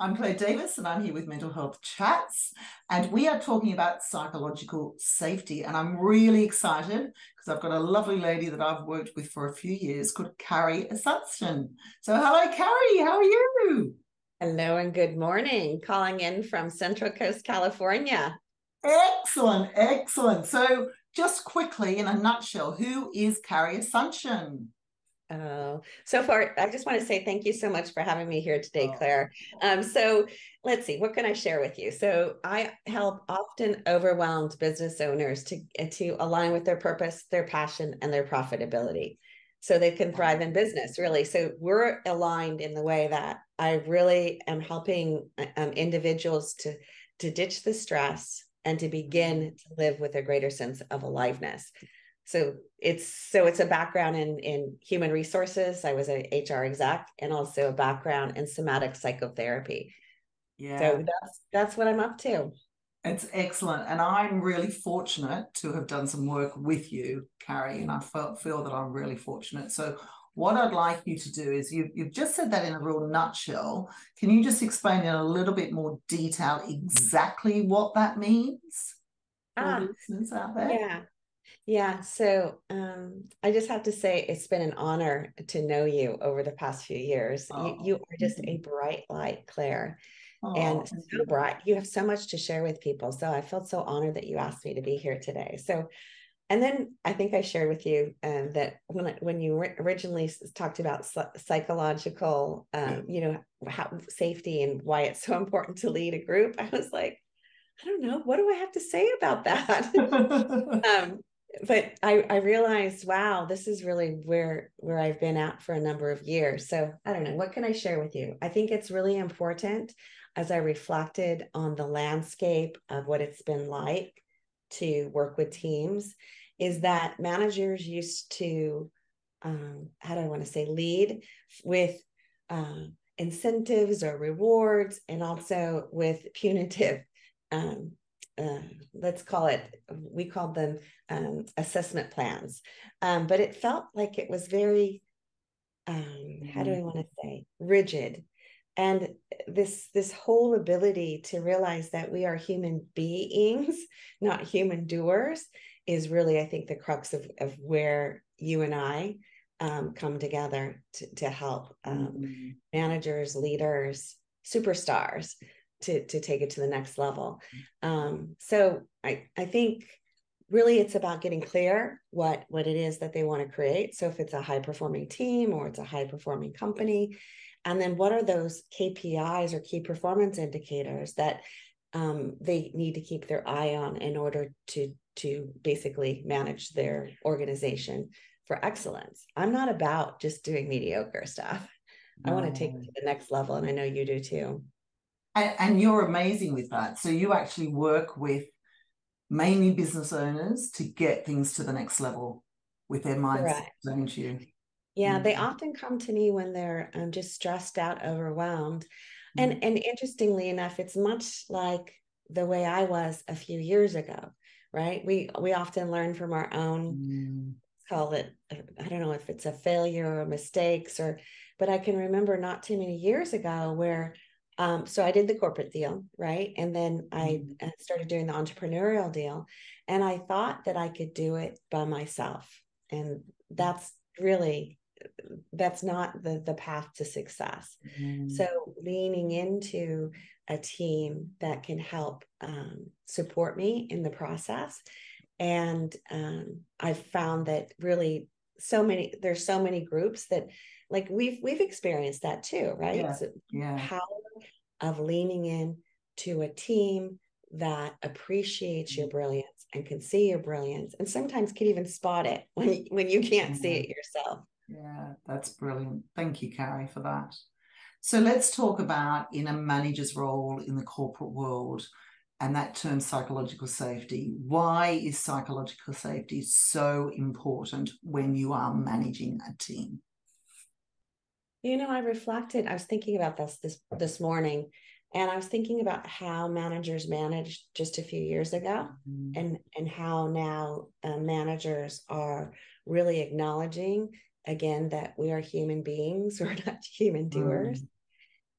I'm Clare Davis, and I'm here with Mental Health Chats. And we are talking about psychological safety. And I'm really excited because I've got a lovely lady that I've worked with for a few years called Carrie Asuncion. So, hello, Carrie. How are you? Hello and good morning. Calling in from Central Coast, California. Excellent, excellent. So, just quickly, in a nutshell, who is Carrie Asuncion? So far, I just want to say thank you so much for having me here today, Oh, Claire. So let's see, what can I share with you? So I help often overwhelmed business owners to align with their purpose, their passion, and their profitability, so they can thrive in business. Really, so we're aligned in the way that I really am helping individuals to ditch the stress and to begin to live with a greater sense of aliveness. So it's a background in human resources. I was a HR exec, and also a background in somatic psychotherapy. So yeah. that's what I'm up to. It's excellent. And I'm really fortunate to have done some work with you, Carrie, and I feel that I'm really fortunate. So, what I'd like you to do is you've just said that in a real nutshell. Can you just explain in a little bit more detail exactly what that means for the Ah, listeners out there? yeah. Yeah. So I just have to say it's been an honor to know you over the past few years. You Oh, are just a bright light, Claire, oh, and thank so you. bright. You have so much to share with people. So I felt so honored that you asked me to be here today. So, and then I think I shared with you that when you originally talked about psychological, how safety and why it's so important to lead a group, I was like, I don't know, what do I have to say about that? um, but I realized, wow, this is really where I've been at for a number of years. So I don't know, what can I share with you? I think it's really important as I reflected on the landscape of what it's been like to work with teams, is that managers used to, how do I want to say, lead with incentives or rewards, and also with punitive, um, let's call it, we called them assessment plans. But it felt like it was very, how do I want to say, rigid. And this whole ability to realize that we are human beings, not human doers, is really, I think, the crux of where you and I come together to help managers, leaders, superstars to take it to the next level. So I think really it's about getting clear what it is that they want to create. So if it's a high performing team or it's a high performing company, and then what are those KPIs or key performance indicators that they need to keep their eye on in order to basically manage their organization for excellence. I'm not about just doing mediocre stuff. I want to take it No. to the next level, and I know you do too. And you're amazing with that. So you actually work with mainly business owners to get things to the next level with their mindset, Correct. don't you? Yeah, they Mm, often come to me when they're just stressed out, overwhelmed. mm, And interestingly enough, it's much like the way I was a few years ago, right? We often learn from our own, mm, call it, I don't know if it's a failure or mistakes, or but I can remember not too many years ago where so I did the corporate deal, right? And then I mm, started doing the entrepreneurial deal, and I thought that I could do it by myself. And really that's not the path to success. mm, So leaning into a team that can help support me in the process. And I've found that really there's so many groups that, like, we've experienced that too, right? yeah, So yeah. power of leaning in to a team that appreciates your brilliance and can see your brilliance, and sometimes can even spot it when you can't see Yeah, it yourself. yeah, that's brilliant. Thank you, Carrie, for that. So let's talk about in a manager's role in the corporate world and that term psychological safety. Why is psychological safety so important when you are managing a team? I reflected. I was thinking about this morning, and I was thinking about how managers managed just a few years ago, Mm, and how now managers are really acknowledging again that we are human beings, we're not human doers, mm,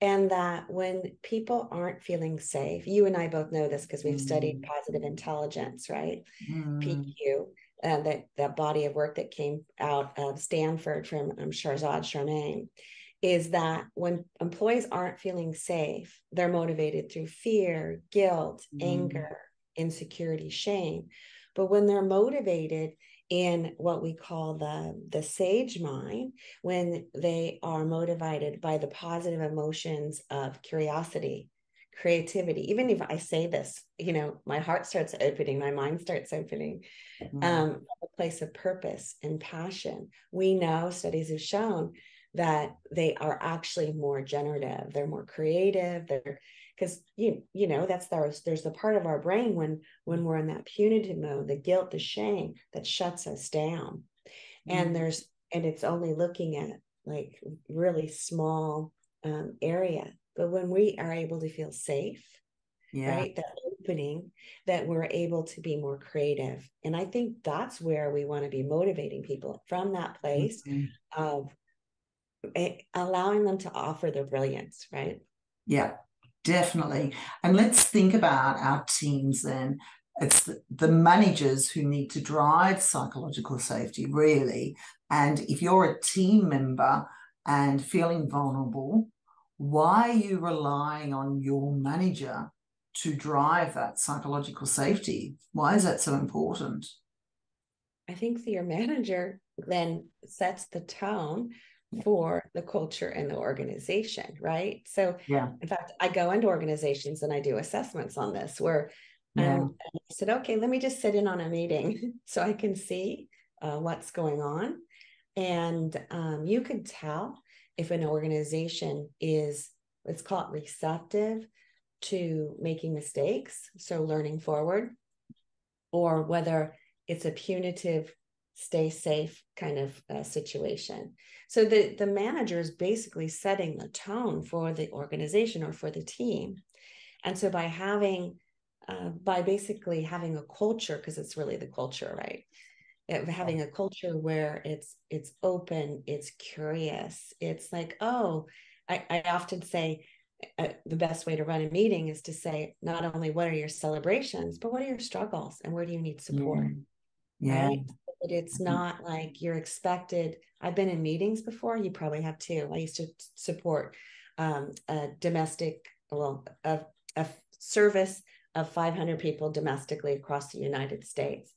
And that when people aren't feeling safe, you and I both know this because we've studied positive intelligence, right? PQ, that body of work that came out of Stanford from Sharzad Charmaine, is that when employees aren't feeling safe, they're motivated through fear, guilt, anger, insecurity, shame. But when they're motivated in what we call the sage mind, when they are motivated by the positive emotions of curiosity, creativity, even if I say this, my heart starts opening, my mind starts opening, from a place of purpose and passion. We know studies have shown that they are actually more generative, they're more creative, they're because there's the part of our brain when we're in that punitive mode, the guilt, the shame, that shuts us down. And it's only looking at like really small area. But when we are able to feel safe, right, that opening, that we're able to be more creative. And I think that's where we want to be motivating people, from that place of allowing them to offer their brilliance, right? Yeah, definitely. And let's think about our teams then. It's the managers who need to drive psychological safety, really. And if you're a team member and feeling vulnerable, why are you relying on your manager to drive that psychological safety? Why is that so important? I think that your manager then sets the tone for the culture and the organization, right? So, in fact, I go into organizations and I do assessments on this where I said, okay, let me just sit in on a meeting so I can see what's going on. And you can tell if an organization is, let's call it receptive to making mistakes, so learning forward, or whether it's a punitive, stay safe kind of situation. So the manager is basically setting the tone for the organization or for the team. And so by basically having a culture, because it's really the culture, right? Having a culture where it's open, it's curious, it's like, oh, I often say the best way to run a meeting is to say, not only what are your celebrations, but what are your struggles and where do you need support? Right? But it's not like you're expected. I've been in meetings before, you probably have too. I used to support a domestic, a service of 500 people domestically across the United States.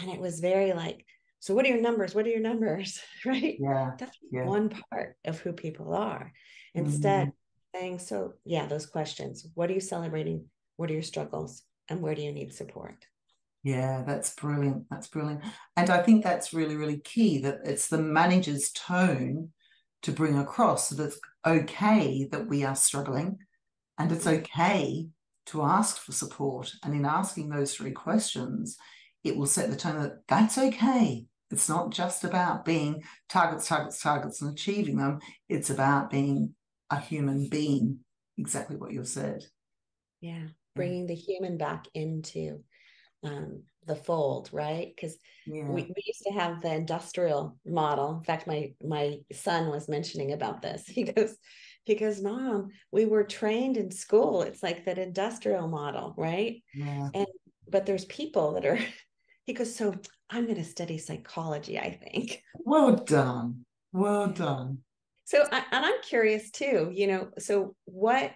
And it was very like, so what are your numbers? What are your numbers? Right? That's one part of who people are. Instead, saying, so yeah, those questions. What are you celebrating? What are your struggles? And where do you need support? Yeah, that's brilliant. That's brilliant. And I think that's really, really key, that it's the manager's tone to bring across that it's okay that we are struggling and it's okay to ask for support. And in asking those 3 questions, it will set the tone that that's okay. It's not just about being targets, targets, targets and achieving them. It's about being a human being, exactly what you've said. Yeah, bringing the human back into the fold, right? Because we used to have the industrial model. In fact, my son was mentioning about this. He goes, Mom, we were trained in school. It's like that industrial model, right? But there's people that are, he goes, so I'm going to study psychology, I think. Well done. Well done. So, and I'm curious too, so what,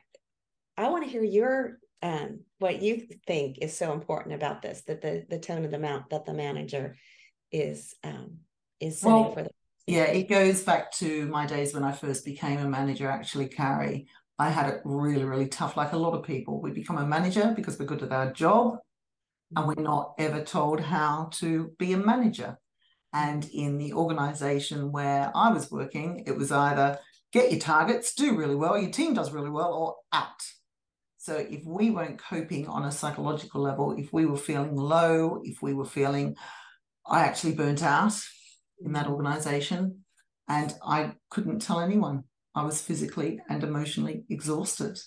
I want to hear your what you think is so important about this, that the tone of the mount that the manager is setting for the. Yeah, it goes back to my days when I first became a manager, actually, Carrie. I had it really, really tough, like a lot of people. We become a manager because we're good at our job and we're not ever told how to be a manager. And in the organization where I was working, it was either get your targets, do really well, your team does really well, or out. So if we weren't coping on a psychological level, if we were feeling low, if we were feeling, I actually burnt out in that organization and I couldn't tell anyone. I was physically and emotionally exhausted.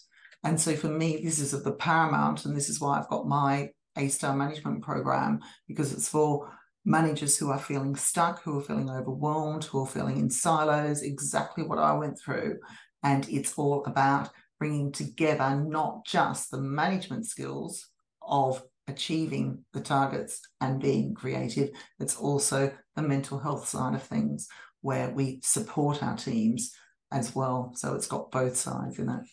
And so for me, this is of the paramount, and this is why I've got my A-Star management program, because it's for managers who are feeling stuck, who are feeling overwhelmed, who are feeling in silos, exactly what I went through. And it's all about bringing together not just the management skills of achieving the targets and being creative, it's also the mental health side of things where we support our teams as well. So it's got both sides in it.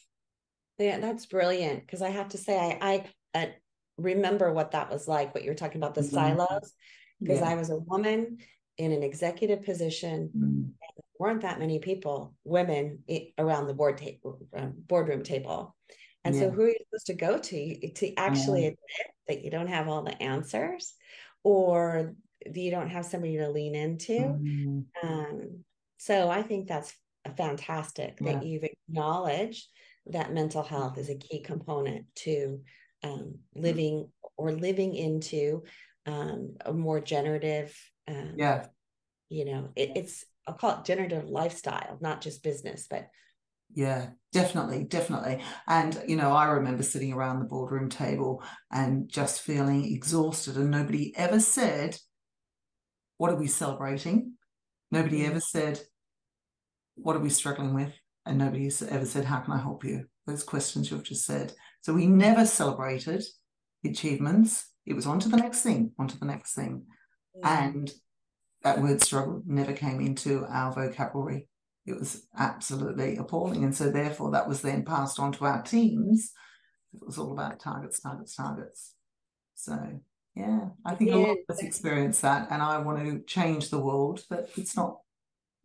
Yeah, that's brilliant. Because I have to say, I remember what that was like, what you're talking about, the silos, because I was a woman in an executive position. There weren't that many people, women around the boardroom table. And so who are you supposed to go to actually admit that you don't have all the answers, or you don't have somebody to lean into? So I think that's fantastic that you've acknowledged that mental health is a key component to living into a more generative, it's, I'll call it generative lifestyle, not just business, but definitely. And I remember sitting around the boardroom table and just feeling exhausted, and nobody ever said, what are we celebrating? Nobody ever said, what are we struggling with? And nobody ever said, how can I help you? Those questions you've just said. So we never celebrated the achievements. It was on to the next thing. And that word struggle never came into our vocabulary. It was absolutely appalling. And so therefore that was then passed on to our teams. It was all about targets. So I think a lot of us experience that, and I want to change the world, but it's not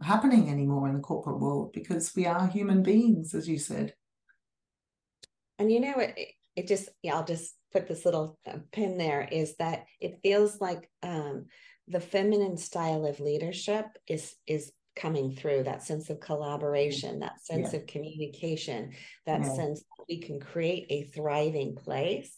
happening anymore in the corporate world because we are human beings, as you said. And it just, I'll just put this little pin there, is that it feels like the feminine style of leadership is coming through, that sense of collaboration, that sense of communication, that sense that we can create a thriving place.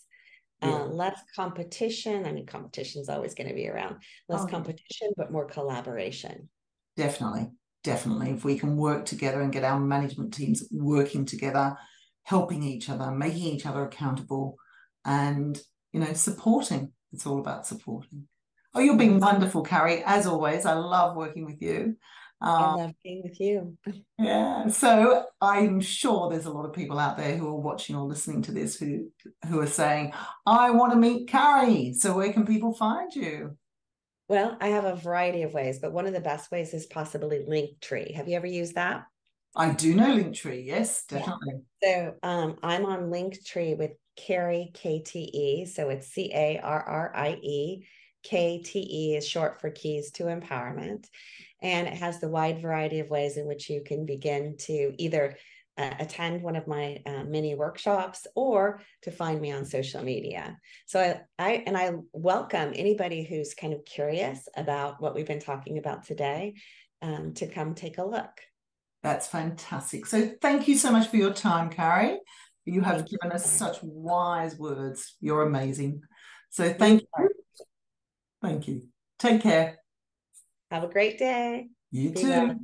Less competition. I mean, competition is always going to be around. Less competition, but more collaboration. Definitely. If we can work together and get our management teams working together, helping each other, making each other accountable, and supporting. It's all about supporting. Oh, you've been wonderful, Carrie, as always. I love working with you. I love being with you. So I'm sure there's a lot of people out there who are watching or listening to this who are saying, I want to meet Carrie. So where can people find you? Well, I have a variety of ways, but one of the best ways is possibly Linktree. Have you ever used that? I do know Linktree. Yes, definitely. So I'm on Linktree with Carrie, KTE. So it's CARRIE. KTE is short for Keys to Empowerment. And it has the wide variety of ways in which you can begin to either attend one of my mini workshops or to find me on social media. So I welcome anybody who's kind of curious about what we've been talking about today to come take a look. That's fantastic. So thank you so much for your time, Carrie. You have given us such wise words. You're amazing. So thank you. Thank you. Take care. Have a great day. You too.